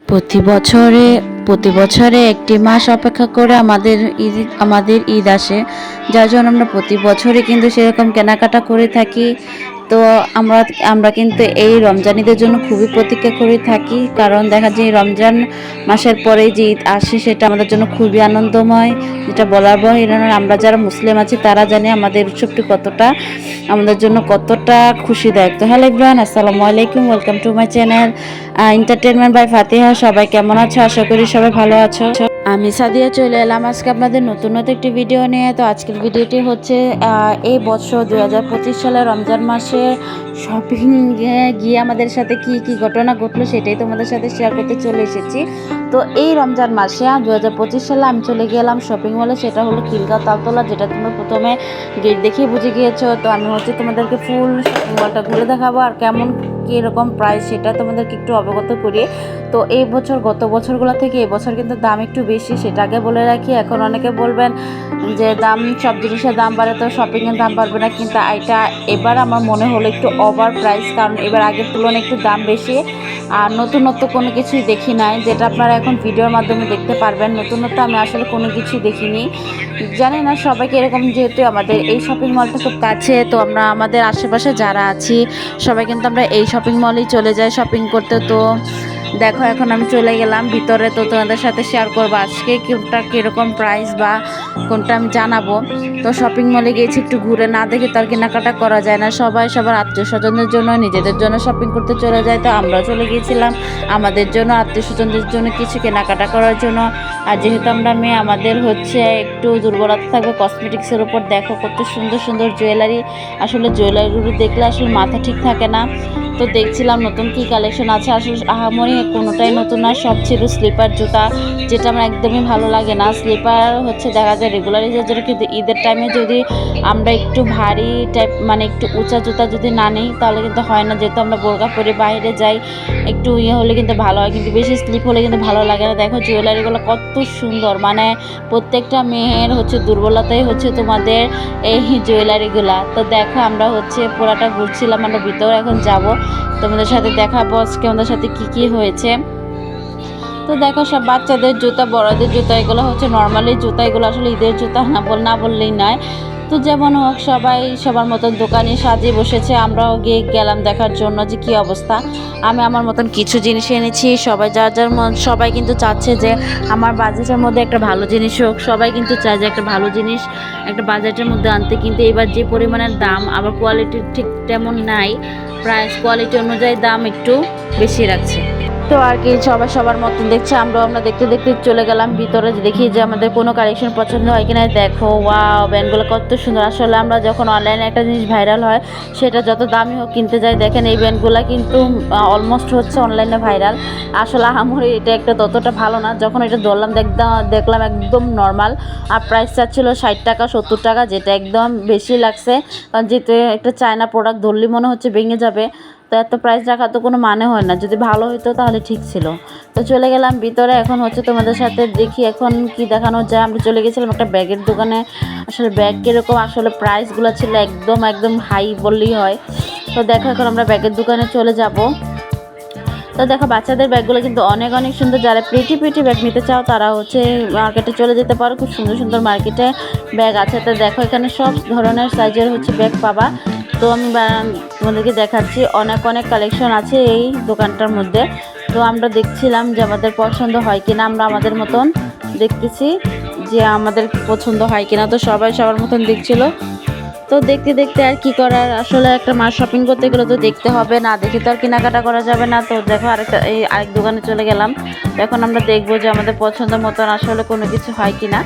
প্রতি বছরে একটি মাস অপেক্ষা করে আমাদের ঈদ আসে, যার জন্য আমরা প্রতি বছরই কিন্তু সেরকম কেনাকাটা করে থাকি। তো আমরা আমরা কিন্তু এই রমজান ঈদের জন্য খুবই প্রতীক্ষা করে থাকি, কারণ দেখা যায় রমজান মাসের পরে যে ঈদ আসে সেটা আমাদের জন্য খুবই আনন্দময়, যেটা বলার বাহিরে নয়। আমরা যারা মুসলিম আছি তারা জানি আমাদের উৎসবটি কতটা আমাদের জন্য কতটা খুশিদায়ক। তো হ্যালো এভরিওয়ান, আসসালামু আলাইকুম, welcome to my channel entertainment by Fatiha. সবাই কেমন আছো? আশা করি সবাই ভালো আছো। আমি সাদিয়া চলে এলাম আজকে আপনাদের নতুন একটি ভিডিও নিয়ে। তো আজকের ভিডিওটি হচ্ছে এই বছর 2025 সালের রমজান মাসে শপিং গিয়ে আমাদের সাথে কি কি ঘটনা ঘটলো সেটাই তোমাদের সাথে শেয়ার করতে চলে এসেছি। তো এই রমজান মাসে 2025 সালে আমি চলে গেলাম শপিং মলে, সেটা হলো খিলগাঁও তালতলা, যেটা তোমরা প্রথমে গেট দেখেই বুঝে গিয়েছো। তো আমি হচ্ছে তোমাদেরকে ফুল শপিং মলটা ঘুরে দেখাবো আর কেমন কীরকম প্রাইস সেটা তোমাদেরকে একটু অবগত করি। তো এই বছর গত বছরগুলো থেকে এই বছর কিন্তু দাম একটু বেশি, সেটা আগে বলে রাখি। এখন অনেকে বলবেন যে দাম, সব জিনিসের দাম বাড়ে তো শপিংয়ের দাম বাড়বে না, কিন্তু এটা এবার আমার মনে হলো একটু ওভার প্রাইস, কারণ এবার আগের তুলনায় একটু দাম বেশি। আর নতুনত্ব কোনো কিছুই দেখি নাই, যেটা আপনারা এখন ভিডিওর মাধ্যমে দেখতে পারবেন। নতুনত্ব আমি আসলে কোনো কিছুই দেখিনি, জানি না সবাইকে এরকম, যেহেতু আমাদের এই শপিং মলটা খুব কাছে, তো আমরা আমাদের আশেপাশে যারা আছি সবাই কিন্তু আমরা এই শপিং মলেই চলে যাই শপিং করতে। তো দেখো এখন আমি চলে গেলাম ভিতরে, তো তোমাদের সাথে শেয়ার করবো আজকে কোনটা কীরকম প্রাইস বা কোনটা আমি জানাবো। তো শপিং মলে গিয়েছি, একটু ঘুরে না দেখে তার কেনাকাটা করা যায় না। সবাই সবার আত্মীয় স্বজনদের জন্য, নিজেদের জন্য শপিং করতে চলে যায়। তো আমরাও চলে গিয়েছিলাম আমাদের জন্য, আত্মীয় স্বজনদের জন্য কিছু কেনাকাটা করার জন্য। আর যেহেতু আমরা মেয়ে, আমাদের হচ্ছে একটু দুর্বলতা থাকবে কসমেটিক্সের উপর। দেখো কত সুন্দর সুন্দর জুয়েলারি, আসলে জুয়েলারিগুলো দেখলে আসলে মাথা ঠিক থাকে না। তো দেখছিলাম নতুন কি কালেকশন আছে, আসলে আহামরি কোনোটাই নতুন না, সব ছিল স্লিপার জুতা, যেটা আমার একদমই ভালো লাগে না। স্লিপার হচ্ছে দেখা যায় রেগুলার ইউজের জন্য, কিন্তু ঈদের টাইমে যদি আমরা একটু ভারী টাইপ মানে একটু উঁচা জুতা যদি না নিই তাহলে কিন্তু হয় না, যেহেতু আমরা বোরকা পরে বাইরে যাই, একটু হলে কিন্তু ভালো হয়, কিন্তু বেশি স্লিপ হলে কিন্তু ভালো লাগে না। দেখো জুয়েলারিগুলো কত সুন্দর, মানে প্রত্যেকটা মেয়ের হচ্ছে দুর্বলতাই হচ্ছে তোমাদের এই জুয়েলারিগুলা। তো দেখো আমরা হচ্ছে পুরাটা ঘুরছিলাম, আমরা ভিতরে এখন যাব, তোমাদের সাথে দেখাবো আজকে আমাদের সাথে কি কি হয়েছে। তো দেখো সব বাচ্চাদের জুতা, বড়দের জুতা, এগুলো হচ্ছে নর্মালি জুতা, এগুলো আসলে ঈদের জুতা না বললেই নয়। তো যেমন হোক সবাই সবার মতন দোকানে সাজিয়ে বসেছে, আমরাও গিয়ে গেলাম দেখার জন্য যে কী অবস্থা। আমি আমার মতন কিছু জিনিস এনেছি, সবাই যার যার সবাই কিন্তু চাচ্ছে যে আমার বাজেটের মধ্যে একটা ভালো জিনিস হোক, সবাই কিন্তু চায় যে একটা ভালো জিনিস একটা বাজেটের মধ্যে আনতে, কিন্তু এবার যে পরিমাণের দাম, আবার কোয়ালিটি ঠিক তেমন নাই, প্রাইস কোয়ালিটি অনুযায়ী দাম একটু বেশি রাখছে। তো আর কি সবাই সবার মতন দেখছে, আমরা দেখতে দেখতে চলে গেলাম ভিতরে, দেখি যে আমাদের কোনো কালেকশন পছন্দ হয় কিনা। দেখো ওয়াও, ব্যান্ডগুলো কত সুন্দর। আসলে আমরা যখন অনলাইনে একটা জিনিস ভাইরাল হয় সেটা যত দামি হোক কিনতে যাই, দেখেন এই ব্যান্ডগুলো কিন্তু অলমোস্ট হচ্ছে অনলাইনে ভাইরাল। আসলে আমার এটা একটা ততটা ভালো না, যখন এটা ধরলাম দেখলাম একদম নর্মাল, আর প্রাইস চাচ্ছিল 60 টাকা 70 টাকা, যেটা একদম বেশি লাগছে, কারণ যেহেতু একটা চায়না প্রোডাক্ট ধরলে মনে হচ্ছে ভেঙে যাবে। তো এত প্রাইস রাখা তো কোনো মানে হয় না, যদি ভালো হতো তাহলে ঠিক ছিল। তো চলে গেলাম ভিতরে, এখন হচ্ছে তোমাদের সাথে দেখি এখন কি দেখানো যায়। আমরা চলে গেছিলাম একটা ব্যাগের দোকানে, আসলে ব্যাগ কীরকম, আসলে প্রাইসগুলো ছিল একদম হাই বললেই হয়। তো দেখো এখন আমরা ব্যাগের দোকানে চলে যাব। তো দেখো বাচ্চাদের ব্যাগগুলো কিন্তু অনেক সুন্দর, যারা প্রিটি ব্যাগ নিতে চাও তারা হচ্ছে মার্কেটে চলে যেতে পারো, খুব সুন্দর সুন্দর মার্কেটে ব্যাগ আছে। তো দেখো এখানে সব ধরনের সাইজের হচ্ছে ব্যাগ পাবা। তো আমি তোমাদেরকে দেখাচ্ছি, অনেক কালেকশন আছে এই দোকানটার মধ্যে। তো আমরা দেখছিলাম যে আমাদের পছন্দ হয় কিনা, আমরা আমাদের মতন দেখতেছি যে আমাদের পছন্দ হয় কিনা। তো সবাই সবার মতন দেখছিল। তো দেখতে দেখতে আর কি করার, আসলে একটা মাস শপিং করতে গেলে তো দেখতে হবে, না দেখে তো আর কেনাকাটা করা যাবে না। তো দেখো আরেক দোকানে চলে গেলাম, এখন আমরা দেখবো যে আমাদের পছন্দ মতন আসলে কোনো কিছু হয় কিনা।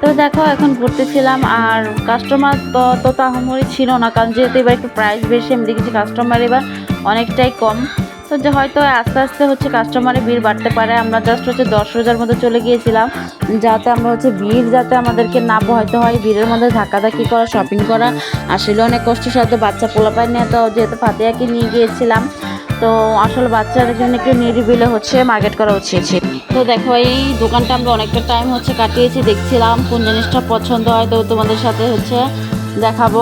তো দেখো এখন ঘুরতেছিলাম, আর কাস্টমার তো আহামরি ছিল না, কারণ যেহেতু এবার একটু প্রাইস বেশি, আমি দেখেছি কাস্টমার এবার অনেকটাই কম। তো যে হয়তো আস্তে আস্তে হচ্ছে কাস্টমারের ভিড় বাড়তে পারে। আমরা জাস্ট হচ্ছে 10 রোজার মধ্যে চলে গিয়েছিলাম, যাতে আমরা হচ্ছে ভিড় যাতে আমাদেরকে না পোহাইতে হয়, ভিড়ের মধ্যে ধাক্কাধাক্কি করা, শপিং করা আসলে অনেক কষ্টের সাথে। বাচ্চা পোলাপাই নিয়ে তো যেহেতু ফাতিহাকে নিয়ে গিয়েছিলাম, তো আসলে বাচ্চাদের জন্য একটু নিরিবিলে হচ্ছে মার্কেট করা উচিত। তো দেখো এই দোকানটা আমরা অনেকটা টাইম হচ্ছে কাটিয়েছি, দেখছিলাম কোন জিনিসটা পছন্দ হয়, তো তোমাদের সাথে হচ্ছে দেখাবো।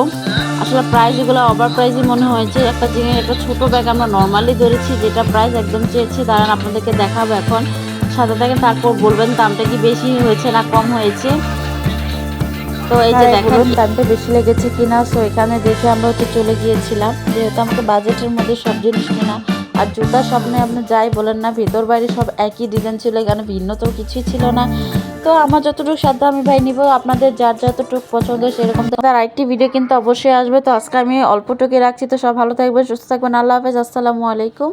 আসলে প্রাইসগুলো ওভার প্রাইসই মনে হয়েছে। একটা জিনিস, একটা ছোটো ব্যাগ আমরা নর্মালি ধরেছি, যেটা প্রাইস একদম চেয়েছি। দাঁড়ান আপনাদেরকে দেখাবো এখন, সাথে থাকেন, তারপর বলবেন দামটা কি বেশি হয়েছে না কম হয়েছে। তো এই যে দেখেন দামটা বেশি লেগেছে কিনা। সো এখানে দেখে আমরা হচ্ছে চলে গিয়েছিলাম, যেহেতু আমাকে বাজেটের মধ্যে সব জিনিস কেনা। আর জুতার সামনে আপনি যাই বলেন না, ভিতর বাইরে সব একই ডিজাইন ছিল, এখানে ভিন্ন তো কিছুই ছিল না। তো আমার যতটুকু সাধ্য আমি ভাই নিব, আপনাদের যার যতটুকু পছন্দ সেরকম। তার আরেকটি ভিডিও কিন্তু অবশ্যই আসবে। তো আজকে আমি অল্পটুকু রাখছি। তো সব ভালো থাকবেন, সুস্থ থাকবেন, আল্লাহ হাফেজ, আসসালামু আলাইকুম।